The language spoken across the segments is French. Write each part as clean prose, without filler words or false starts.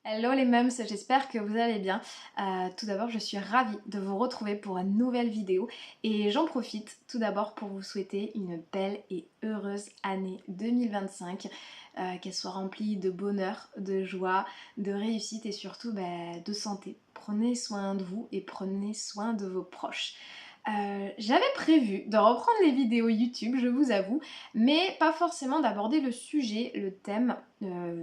Hello les mums, j'espère que vous allez bien. Tout d'abord, je suis ravie de vous retrouver pour une nouvelle vidéo et j'en profite tout d'abord pour vous souhaiter une belle et heureuse année 2025, qu'elle soit remplie de bonheur, de joie, de réussite et surtout de santé. Prenez soin de vous et prenez soin de vos proches. J'avais prévu de reprendre les vidéos YouTube, je vous avoue, mais pas forcément d'aborder le sujet, le thème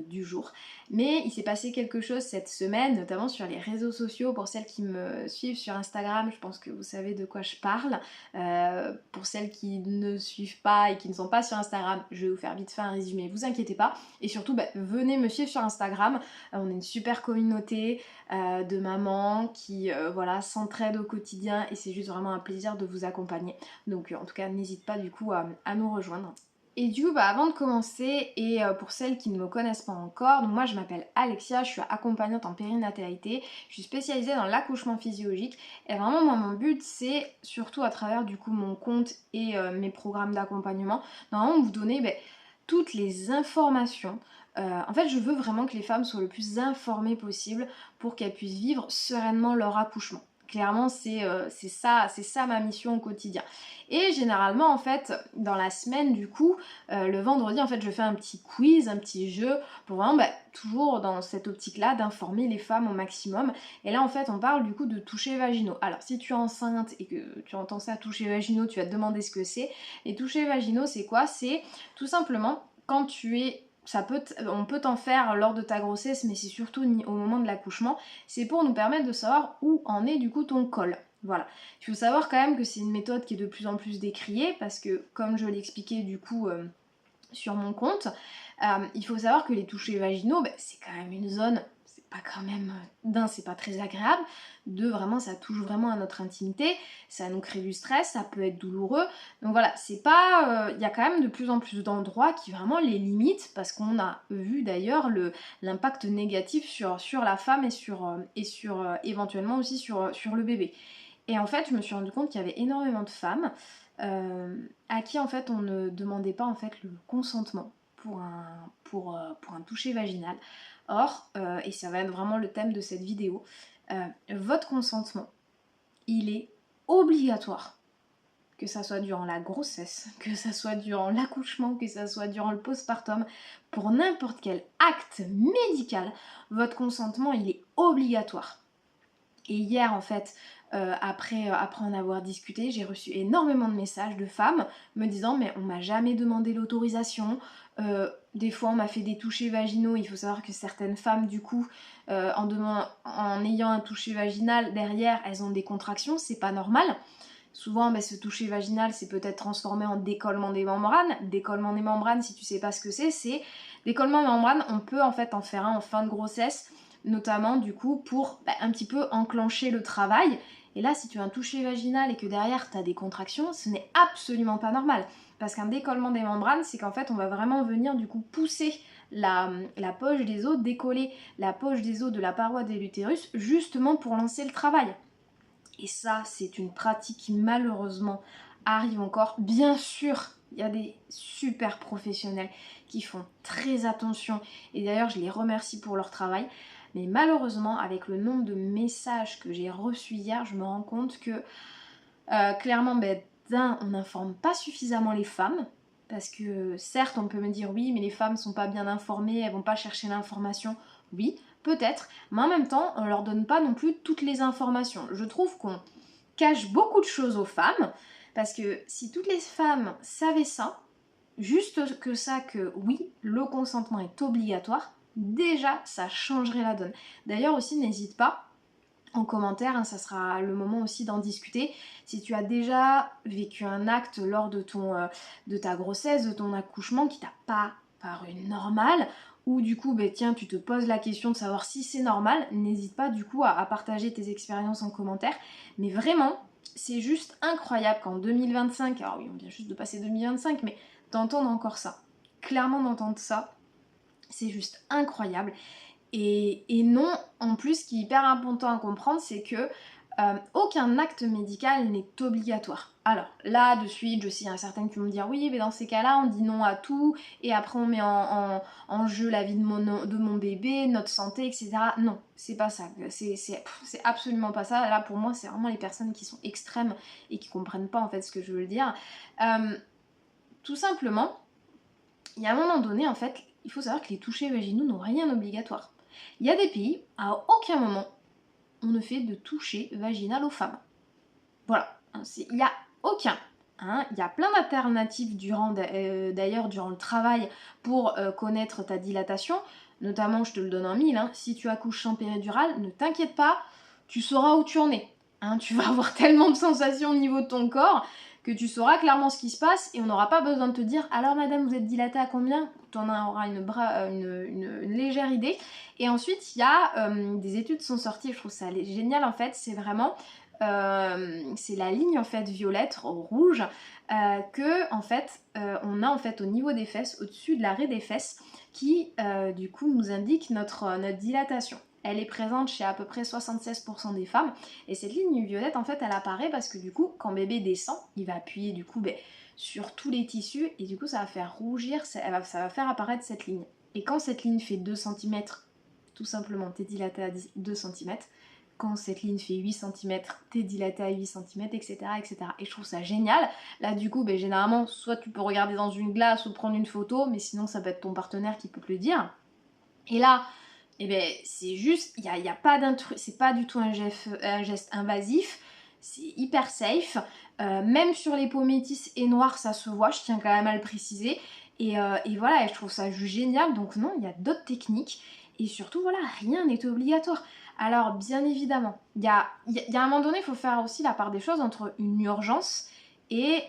du jour. Mais il s'est passé quelque chose cette semaine, notamment sur les réseaux sociaux. Pour celles qui me suivent sur Instagram, je pense que vous savez de quoi je parle. Pour celles qui ne suivent pas et qui ne sont pas sur Instagram, je vais vous faire vite fait un résumé, vous inquiétez pas. Et surtout, venez me suivre sur Instagram. On est une super communauté de mamans qui voilà, s'entraident au quotidien et c'est juste vraiment un plaisir de vous accompagner. Donc en tout cas, n'hésite pas du coup à nous rejoindre. Et du coup, avant de commencer, et pour celles qui ne me connaissent pas encore, donc moi je m'appelle Alexia, je suis accompagnante en périnatalité, je suis spécialisée dans l'accouchement physiologique, et vraiment moi mon but c'est, surtout à travers du coup mon compte et mes programmes d'accompagnement, normalement vous donner toutes les informations. En fait, je veux vraiment que les femmes soient le plus informées possible pour qu'elles puissent vivre sereinement leur accouchement. Clairement, c'est ça ma mission au quotidien. Et généralement, en fait, dans la semaine, du coup, le vendredi, en fait, je fais un petit quiz, un petit jeu, pour vraiment, toujours dans cette optique-là, d'informer les femmes au maximum. Et là, en fait, on parle du coup de touchés vaginaux. Alors, si tu es enceinte et que tu entends ça, touchés vaginaux, tu vas te demander ce que c'est. Les touchés vaginaux, c'est quoi? C'est tout simplement quand tu es on peut t'en faire lors de ta grossesse, mais c'est surtout au moment de l'accouchement. C'est pour nous permettre de savoir où en est du coup ton col. Voilà. Il faut savoir quand même que c'est une méthode qui est de plus en plus décriée parce que, comme je l'expliquais du coup sur mon compte, il faut savoir que les touchés vaginaux, c'est quand même une zone, c'est pas quand même, d'un, c'est pas très agréable, deux, vraiment, ça touche vraiment à notre intimité, ça nous crée du stress, ça peut être douloureux, donc voilà, c'est pas, il y a quand même de plus en plus d'endroits qui vraiment les limitent, parce qu'on a vu d'ailleurs l'impact négatif sur la femme et sur éventuellement aussi sur le bébé. Et en fait, je me suis rendu compte qu'il y avait énormément de femmes à qui en fait on ne demandait pas en fait le consentement pour un toucher vaginal. Or, et ça va être vraiment le thème de cette vidéo, votre consentement, il est obligatoire. Que ça soit durant la grossesse, que ça soit durant l'accouchement, que ça soit durant le postpartum, pour n'importe quel acte médical, votre consentement, il est obligatoire. Et hier, en fait, après en avoir discuté, j'ai reçu énormément de messages de femmes me disant mais on m'a jamais demandé l'autorisation. Des fois, on m'a fait des touchés vaginaux. Il faut savoir que certaines femmes, du coup, en ayant un toucher vaginal, derrière, elles ont des contractions. C'est pas normal. Souvent, ce toucher vaginal, c'est peut-être transformé en décollement des membranes. Décollement des membranes, si tu sais pas ce que c'est décollement des membranes, on peut en fait en faire un en fin de grossesse, notamment du coup pour un petit peu enclencher le travail. Et là, si tu as un toucher vaginal et que derrière tu as des contractions, ce n'est absolument pas normal. Parce qu'un décollement des membranes, c'est qu'en fait on va vraiment venir du coup pousser la poche des os, décoller la poche des os de la paroi de l'utérus, justement pour lancer le travail. Et ça, c'est une pratique qui malheureusement arrive encore. Bien sûr, il y a des super professionnels qui font très attention. Et d'ailleurs, je les remercie pour leur travail. Mais malheureusement, avec le nombre de messages que j'ai reçus hier, je me rends compte que clairement, d'un, on n'informe pas suffisamment les femmes. Parce que certes, on peut me dire oui, mais les femmes sont pas bien informées, elles vont pas chercher l'information. Oui, peut-être, mais en même temps, on leur donne pas non plus toutes les informations. Je trouve qu'on cache beaucoup de choses aux femmes, parce que si toutes les femmes savaient ça, juste que ça, que oui, le consentement est obligatoire, déjà, ça changerait la donne. D'ailleurs aussi, n'hésite pas, en commentaire, ça sera le moment aussi d'en discuter. Si tu as déjà vécu un acte lors de ta grossesse, de ton accouchement qui t'a pas paru normal, ou du coup, tiens, tu te poses la question de savoir si c'est normal, n'hésite pas du coup à partager tes expériences en commentaire. Mais vraiment, c'est juste incroyable qu'en 2025, alors oui, on vient juste de passer 2025, mais d'entendre encore ça. Clairement d'entendre ça, c'est juste incroyable. Et non, en plus, ce qui est hyper important à comprendre, c'est que aucun acte médical n'est obligatoire. Alors là, de suite, je sais, il y en a certaines qui vont me dire oui, mais dans ces cas-là, on dit non à tout, et après on met en jeu la vie de mon bébé, notre santé, etc. Non, c'est pas ça. C'est absolument pas ça. Là, pour moi, c'est vraiment les personnes qui sont extrêmes et qui comprennent pas en fait ce que je veux dire. Tout simplement, il y a un moment donné, en fait, il faut savoir que les touchés vaginaux n'ont rien d'obligatoire. Il y a des pays, à aucun moment, on ne fait de toucher vaginal aux femmes. Voilà, il n'y a aucun. Il y a plein d'alternatives d'ailleurs durant le travail pour connaître ta dilatation. Notamment, je te le donne en mille, si tu accouches sans péridurale, ne t'inquiète pas, tu sauras où tu en es. Tu vas avoir tellement de sensations au niveau de ton corps que tu sauras clairement ce qui se passe et on n'aura pas besoin de te dire alors madame vous êtes dilatée à combien, tu en auras une légère idée. Et ensuite il y a des études sont sorties, je trouve ça génial en fait, c'est vraiment c'est la ligne en fait violette rouge que en fait on a en fait au niveau des fesses, au-dessus de l'arrêt des fesses qui du coup nous indique notre dilatation. Elle est présente chez à peu près 76% des femmes. Et cette ligne violette, en fait, elle apparaît parce que du coup, quand bébé descend, il va appuyer du coup sur tous les tissus et du coup, ça va faire rougir, ça va faire apparaître cette ligne. Et quand cette ligne fait 2 cm, tout simplement, t'es dilaté à 2 cm. Quand cette ligne fait 8 cm, t'es dilaté à 8 cm, etc., etc. Et je trouve ça génial. Là, du coup, généralement, soit tu peux regarder dans une glace ou prendre une photo, mais sinon, ça peut être ton partenaire qui peut te le dire. Et là, c'est juste, il y a pas c'est pas du tout un geste invasif, c'est hyper safe. Même sur les peaux métisses et noires, ça se voit, je tiens quand même à le préciser. Et voilà, et je trouve ça juste génial. Donc non, il y a d'autres techniques. Et surtout, voilà, rien n'est obligatoire. Alors, bien évidemment, il y a un moment donné, il faut faire aussi la part des choses entre une urgence et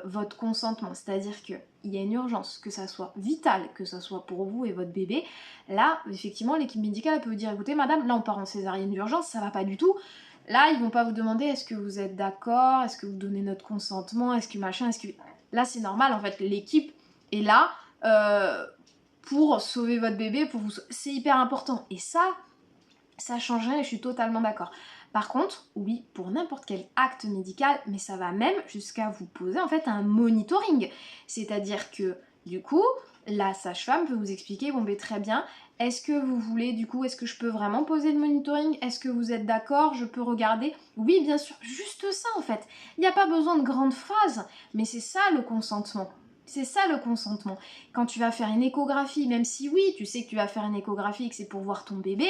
votre consentement. C'est-à-dire qu'il y a une urgence, que ça soit vital, que ça soit pour vous et votre bébé. Là, effectivement, l'équipe médicale peut vous dire, écoutez madame, là on part en césarienne d'urgence, ça va pas du tout. Là, ils vont pas vous demander est-ce que vous êtes d'accord, est-ce que vous donnez notre consentement, est-ce que machin, est-ce que... Là, c'est normal, en fait, l'équipe est là pour sauver votre bébé, pour vous... C'est hyper important. Et ça change rien et je suis totalement d'accord. Par contre, oui, pour n'importe quel acte médical, mais ça va même jusqu'à vous poser en fait un monitoring. C'est-à-dire que du coup, la sage-femme peut vous expliquer, bon très bien, est-ce que vous voulez du coup, est-ce que je peux vraiment poser le monitoring? Est-ce que vous êtes d'accord? Je peux regarder? Oui, bien sûr, juste ça en fait. Il n'y a pas besoin de grandes phrases, mais c'est ça le consentement. C'est ça le consentement. Quand tu vas faire une échographie, même si oui, tu sais que tu vas faire une échographie et que c'est pour voir ton bébé,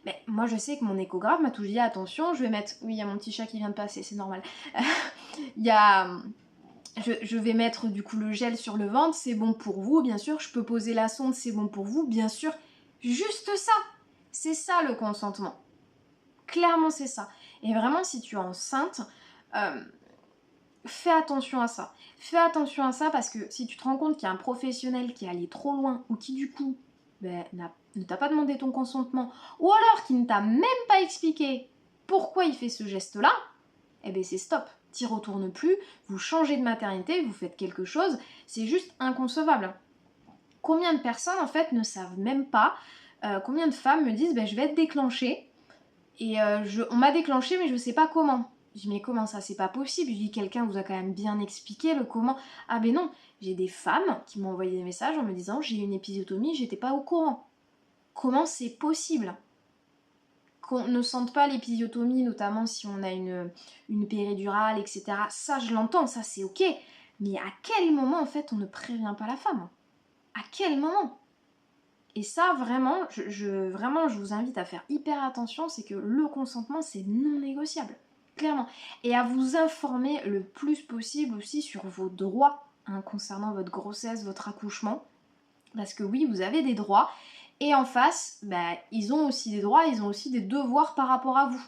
mais moi je sais que mon échographe m'a toujours dit attention, je vais mettre... Oui, il y a mon petit chat qui vient de passer, c'est normal. Il y a... Je vais mettre du coup le gel sur le ventre, c'est bon pour vous, bien sûr. Je peux poser la sonde, c'est bon pour vous, bien sûr. Juste ça. C'est ça le consentement. Clairement, c'est ça. Et vraiment, si tu es enceinte, fais attention à ça. Fais attention à ça parce que si tu te rends compte qu'il y a un professionnel qui est allé trop loin ou qui du coup ne t'a pas demandé ton consentement ou alors qui ne t'a même pas expliqué pourquoi il fait ce geste-là, c'est stop. T'y retournes plus, vous changez de maternité, vous faites quelque chose, c'est juste inconcevable. Combien de personnes en fait ne savent même pas, combien de femmes me disent je vais être déclenchée et on m'a déclenchée mais je sais pas comment. Je dis mais comment ça, c'est pas possible. Je dis quelqu'un vous a quand même bien expliqué le comment. Ah non, j'ai des femmes qui m'ont envoyé des messages en me disant j'ai eu une épisiotomie, j'étais pas au courant. Comment c'est possible qu'on ne sente pas l'épisiotomie, notamment si on a une péridurale, etc. Ça je l'entends, ça c'est ok. Mais à quel moment en fait on ne prévient pas la femme? À quel moment? Et ça vraiment, je vous invite à faire hyper attention, c'est que le consentement c'est non négociable. Clairement. Et à vous informer le plus possible aussi sur vos droits concernant votre grossesse, votre accouchement. Parce que oui, vous avez des droits. Et en face, ils ont aussi des droits, ils ont aussi des devoirs par rapport à vous.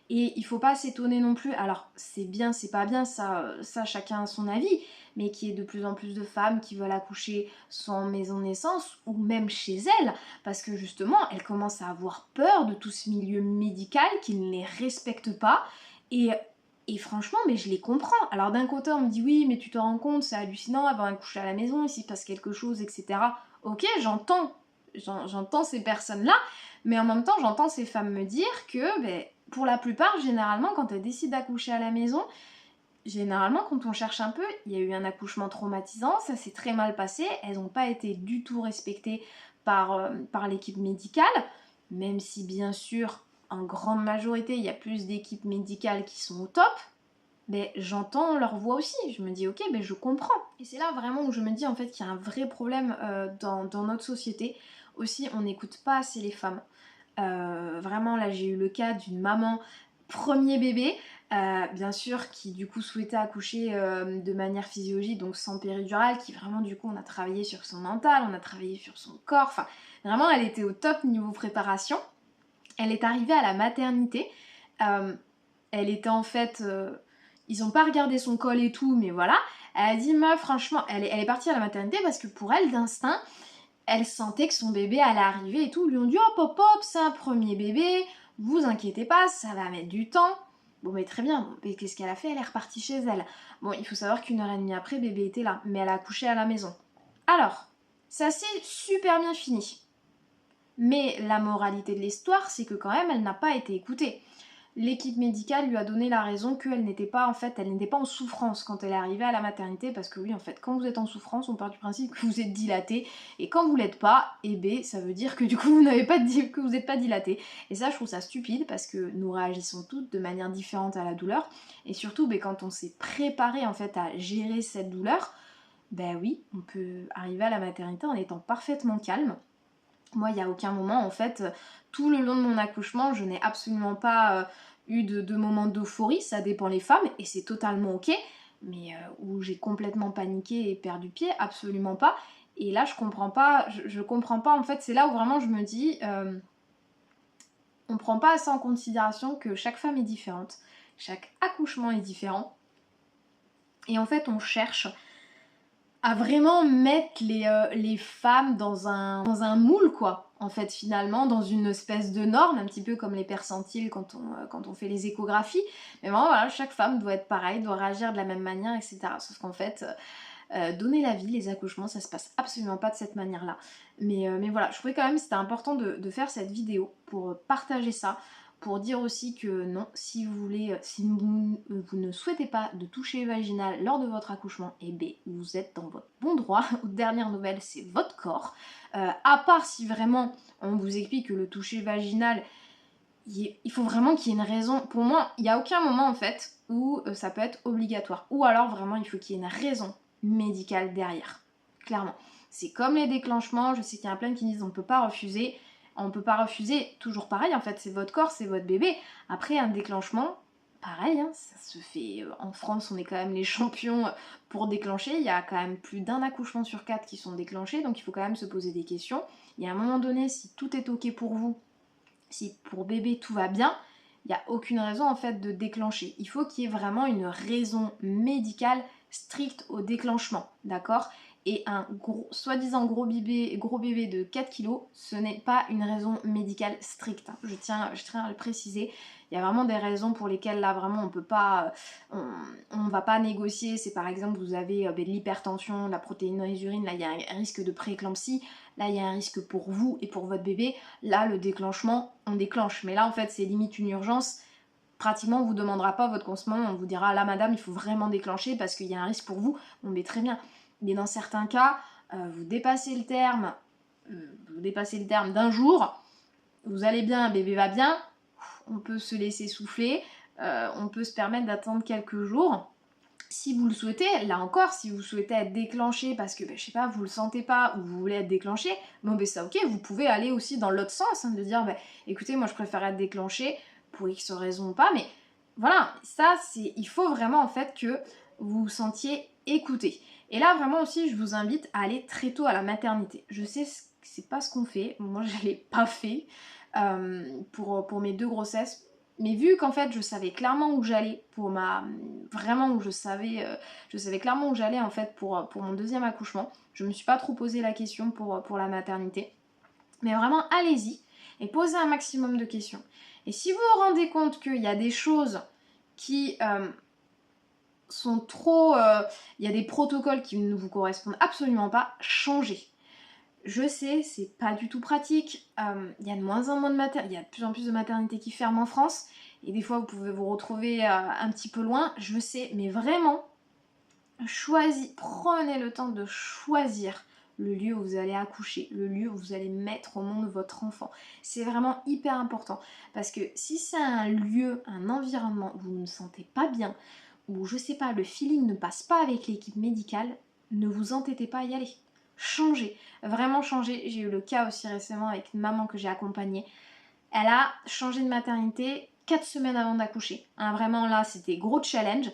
Et il faut pas s'étonner non plus. Alors, c'est bien, c'est pas bien, ça chacun a son avis. Mais qu'il y ait de plus en plus de femmes qui veulent accoucher sans maison de naissance ou même chez elles. Parce que justement, elles commencent à avoir peur de tout ce milieu médical qui ne les respecte pas. Et franchement, je les comprends. Alors d'un côté, on me dit oui, mais tu te rends compte, c'est hallucinant, avoir accouché à la maison, ici il passe quelque chose, etc. Ok, j'entends ces personnes-là, mais en même temps, j'entends ces femmes me dire que pour la plupart, généralement, quand elles décident d'accoucher à la maison, généralement, quand on cherche un peu, il y a eu un accouchement traumatisant, ça s'est très mal passé, elles n'ont pas été du tout respectées par l'équipe médicale, même si bien sûr, en grande majorité, il y a plus d'équipes médicales qui sont au top, mais j'entends leur voix aussi, je me dis ok, ben je comprends. Et c'est là vraiment où je me dis en fait qu'il y a un vrai problème dans notre société. Aussi, on n'écoute pas assez les femmes. Vraiment, là, j'ai eu le cas d'une maman premier bébé, bien sûr, qui du coup souhaitait accoucher de manière physiologique, donc sans péridurale, qui vraiment du coup on a travaillé sur son mental, on a travaillé sur son corps, enfin vraiment elle était au top niveau préparation. Elle est arrivée à la maternité, euh, elle était en fait, ils ont pas regardé son col et tout, mais voilà, elle a dit meuf franchement, elle est partie à la maternité parce que pour elle d'instinct, elle sentait que son bébé allait arriver et tout. Ils lui ont dit hop hop hop, c'est un premier bébé, vous inquiétez pas, ça va mettre du temps. Bon mais très bien, mais qu'est-ce qu'elle a fait? Elle est repartie chez elle. Bon, il faut savoir qu'une heure et demie après, bébé était là, mais elle a accouché à la maison. Alors, ça s'est super bien fini. Mais la moralité de l'histoire, c'est que quand même, elle n'a pas été écoutée. L'équipe médicale lui a donné la raison qu'elle n'était pas elle n'était pas en souffrance quand elle est arrivée à la maternité, parce que oui, en fait, quand vous êtes en souffrance, on part du principe que vous êtes dilaté, et quand vous l'êtes pas, eh ben, ça veut dire que du coup vous n'avez pas que vous n'êtes pas dilaté. Et ça, je trouve ça stupide parce que nous réagissons toutes de manière différente à la douleur, et surtout, ben, quand on s'est préparé en fait à gérer cette douleur, ben oui, on peut arriver à la maternité en étant parfaitement calme. Moi, il n'y a aucun moment, en fait, tout le long de mon accouchement, je n'ai absolument pas eu de moments d'euphorie, ça dépend les femmes, et c'est totalement ok, mais où j'ai complètement paniqué et perdu pied, absolument pas. Et là, je comprends pas, je comprends pas, en fait, c'est là où vraiment je me dis, on prend pas assez en considération que chaque femme est différente, chaque accouchement est différent, et en fait, on cherche à vraiment mettre les femmes dans un moule, quoi, en fait, finalement, dans une espèce de norme, un petit peu comme les percentiles quand on fait les échographies. Mais vraiment, voilà, chaque femme doit être pareille, doit réagir de la même manière, etc. Sauf qu'en fait, donner la vie, les accouchements, ça se passe absolument pas de cette manière-là. Mais voilà, je trouvais quand même que c'était important de faire cette vidéo pour partager ça, pour dire aussi que non, si vous voulez, si vous ne souhaitez pas de toucher vaginal lors de votre accouchement, eh bien vous êtes dans votre bon droit. Aux dernières nouvelles, c'est votre corps. À part si vraiment on vous explique que le toucher vaginal, il faut vraiment qu'il y ait une raison. Pour moi, il n'y a aucun moment en fait où ça peut être obligatoire. Ou alors vraiment, il faut qu'il y ait une raison médicale derrière. Clairement. C'est comme les déclenchements, je sais qu'il y en a plein qui disent on ne peut pas refuser. On peut pas refuser, toujours pareil, en fait, c'est votre corps, c'est votre bébé. Après, un déclenchement, pareil, hein, ça se fait. En France, on est quand même les champions pour déclencher. Il y a quand même plus d'un accouchement sur 4 qui sont déclenchés, donc il faut quand même se poser des questions. Il y a un moment donné, si tout est ok pour vous, si pour bébé tout va bien, il n'y a aucune raison en fait de déclencher. Il faut qu'il y ait vraiment une raison médicale stricte au déclenchement, d'accord? Et un soi-disant gros bébé de 4 kilos, ce n'est pas une raison médicale stricte. Je tiens à le préciser. Il y a vraiment des raisons pour lesquelles là vraiment on peut pas, on va pas négocier. C'est par exemple vous avez de l'hypertension, la protéine dans les urines, là il y a un risque de prééclampsie, là il y a un risque pour vous et pour votre bébé. Là le déclenchement, on déclenche. Mais là en fait c'est limite une urgence. Pratiquement on vous demandera pas votre consentement, on vous dira là madame il faut vraiment déclencher parce qu'il y a un risque pour vous. Bon mais très bien. Mais dans certains cas, vous dépassez le terme d'un jour, vous allez bien, bébé va bien, on peut se laisser souffler, on peut se permettre d'attendre quelques jours. Si vous le souhaitez, là encore, si vous souhaitez être déclenché parce que, je sais pas, vous le sentez pas ou vous voulez être déclenché, bon ben ça ok, vous pouvez aller aussi dans l'autre sens, hein, de dire, écoutez, moi je préfère être déclenché pour X raison ou pas, mais voilà, ça c'est, il faut vraiment en fait que vous vous sentiez écouté. Et là vraiment aussi, je vous invite à aller très tôt à la maternité. Je sais que c'est pas ce qu'on fait, moi je l'ai pas fait pour mes 2 grossesses. Mais vu qu'en fait je savais clairement où j'allais pour vraiment où je savais clairement où j'allais en fait pour mon deuxième accouchement, je me suis pas trop posé la question pour la maternité. Mais vraiment allez-y et posez un maximum de questions. Et si vous vous rendez compte qu'il y a des choses qui sont trop... il y a des protocoles qui ne vous correspondent absolument pas, changez. Je sais, c'est pas du tout pratique. Il y a de moins en moins de il y a de plus en plus de maternités qui ferment en France. Et des fois, vous pouvez vous retrouver un petit peu loin. Je sais, mais vraiment, prenez le temps de choisir le lieu où vous allez accoucher, le lieu où vous allez mettre au monde votre enfant. C'est vraiment hyper important. Parce que si c'est un lieu, un environnement où vous ne vous sentez pas bien, où je sais pas, le feeling ne passe pas avec l'équipe médicale, ne vous entêtez pas à y aller. Changez, vraiment changez. J'ai eu le cas aussi récemment avec une maman que j'ai accompagnée. Elle a changé de maternité 4 semaines avant d'accoucher. Hein, vraiment là, c'était gros challenge.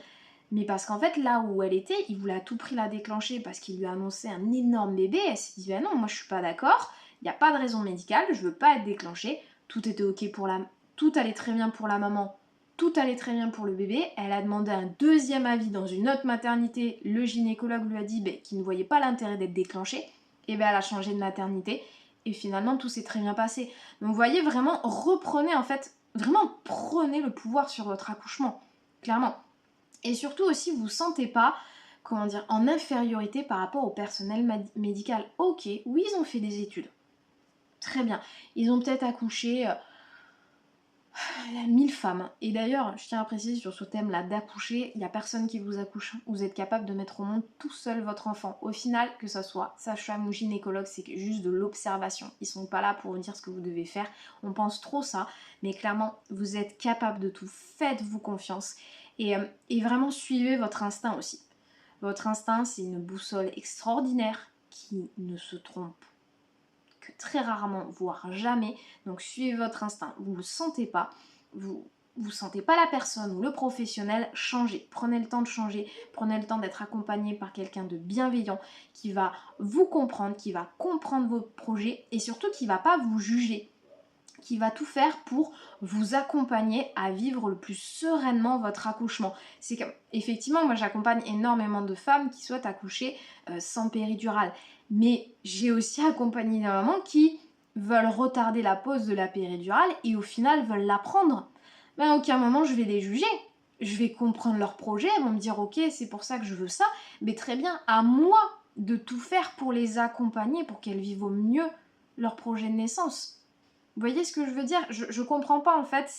Mais parce qu'en fait, là où elle était, il voulait à tout prix la déclencher parce qu'il lui a annoncé un énorme bébé. Elle s'est dit, bah non, moi je suis pas d'accord. Il n'y a pas de raison médicale, je veux pas être déclenchée. Tout était ok pour la... Tout allait très bien pour la maman, tout allait très bien pour le bébé. Elle a demandé un deuxième avis dans une autre maternité. Le gynécologue lui a dit qu'il ne voyait pas l'intérêt d'être déclenchée. Et bien elle a changé de maternité. Et finalement, tout s'est très bien passé. Donc vous voyez, vraiment, reprenez en fait, vraiment prenez le pouvoir sur votre accouchement. Clairement. Et surtout aussi, vous ne vous sentez pas, comment dire, en infériorité par rapport au personnel médical. Ok, oui, ils ont fait des études. Très bien. Ils ont peut-être accouché 1000 femmes. Et d'ailleurs, je tiens à préciser sur ce thème-là d'accoucher, il n'y a personne qui vous accouche. Vous êtes capable de mettre au monde tout seul votre enfant. Au final, que ce soit sage-femme ou gynécologue, c'est juste de l'observation. Ils sont pas là pour vous dire ce que vous devez faire. On pense trop ça, mais clairement, vous êtes capable de tout. Faites-vous confiance. Et vraiment, suivez votre instinct aussi. Votre instinct, c'est une boussole extraordinaire qui ne se trompe que très rarement, voire jamais. Donc suivez votre instinct. Vous ne le sentez pas, vous sentez pas la personne ou le professionnel, changez. Prenez le temps de changer, prenez le temps d'être accompagné par quelqu'un de bienveillant qui va vous comprendre, qui va comprendre vos projets et surtout qui va pas vous juger, qui va tout faire pour vous accompagner à vivre le plus sereinement votre accouchement. C'est comme, effectivement, moi j'accompagne énormément de femmes qui souhaitent accoucher sans péridurale. Mais j'ai aussi accompagné des mamans qui veulent retarder la pose de la péridurale et au final veulent la prendre. Ben, à aucun moment je vais les juger. Je vais comprendre leur projet, elles vont me dire ok, c'est pour ça que je veux ça. Mais très bien, à moi de tout faire pour les accompagner, pour qu'elles vivent au mieux leur projet de naissance. Vous voyez ce que je veux dire? Je comprends pas en fait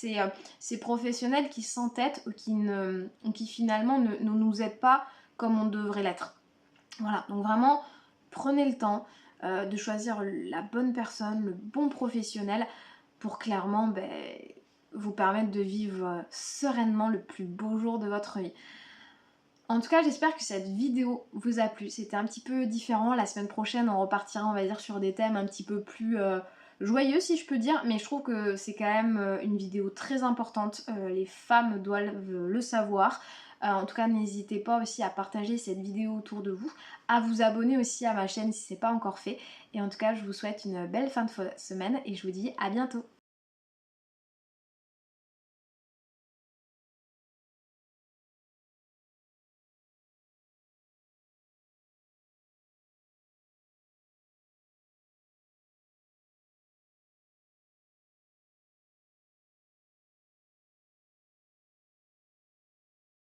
ces professionnels qui s'entêtent ou qui finalement ne nous aident pas comme on devrait l'être. Voilà, donc vraiment prenez le temps de choisir la bonne personne, le bon professionnel pour clairement vous permettre de vivre sereinement le plus beau jour de votre vie. En tout cas, j'espère que cette vidéo vous a plu. C'était un petit peu différent. La semaine prochaine, on repartira, on va dire, sur des thèmes un petit peu plus joyeux, si je peux dire. Mais je trouve que c'est quand même une vidéo très importante. Les femmes doivent le savoir. En tout cas, n'hésitez pas aussi à partager cette vidéo autour de vous, à vous abonner aussi à ma chaîne si ce n'est pas encore fait. Et en tout cas, je vous souhaite une belle fin de semaine et je vous dis à bientôt.